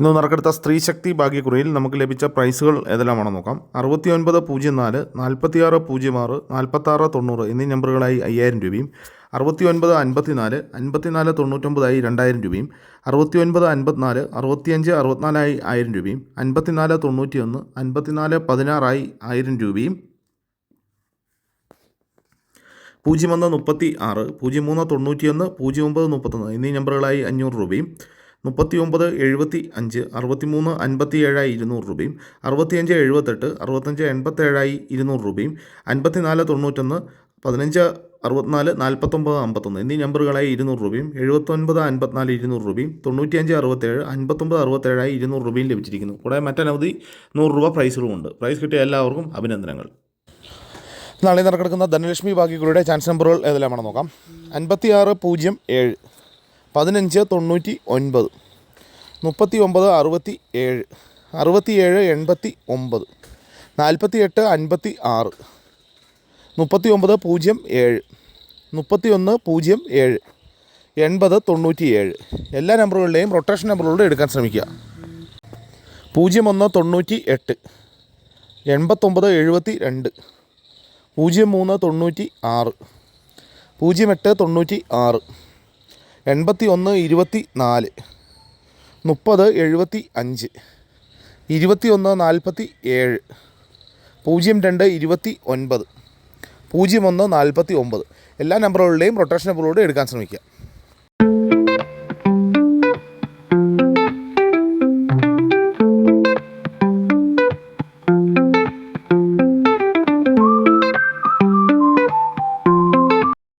ഇന്ന് നറുക്കെടുത്ത സ്ത്രീശക്തി ഭാഗ്യക്കുറിയിൽ നമുക്ക് ലഭിച്ച പ്രൈസുകൾ ഏതെല്ലാമാണെന്ന് നോക്കാം. 6904, 4606, 4690 എന്നീ നമ്പറുകളായി 5000 രൂപയും, 6954, 5499 2000 രൂപയും, 6954, 65 64 1000 രൂപയും, 5491, 5416 1000 രൂപയും, 0136, 0391, 0931 എന്നീ നമ്പറുകളായി 500 രൂപയും, 3975, 63 57 200 രൂപയും, 65 78, 65 87 200 രൂപയും, 5491, 15 64 49 51 എന്നീ നമ്പറുകളായി 200 രൂപയും, 79 54 200 രൂപയും, 95 67, 59 67 200 രൂപയും ലഭിച്ചിരിക്കുന്നു. കൂടാതെ മറ്റനവധി 100 രൂപ പ്രൈസുകളുമുണ്ട്. പ്രൈസ് കിട്ടിയ എല്ലാവർക്കും അഭിനന്ദനങ്ങൾ. നാളെ നടക്കുന്ന ധനലക്ഷ്മി ഭാഗ്യക്കുറിയുടെ ചാൻസ് നമ്പറുകൾ ഏതെല്ലാമാണെന്ന് നോക്കാം. 5607, 1599, 3967, 6789, 4856, 3907, 3107, 8097 എല്ലാ നമ്പറുകളുടെയും റൊട്ടേഷൻ നമ്പറുകളുടെ എടുക്കാൻ ശ്രമിക്കുക. 0198, 8972, 0396, 0896, 8124, 3075, 2147, 0229, 0149 എല്ലാ നമ്പറുകളുടെയും റൊട്ടേഷൻ നമ്പറുകളുടെ എടുക്കാൻ ശ്രമിക്കുക.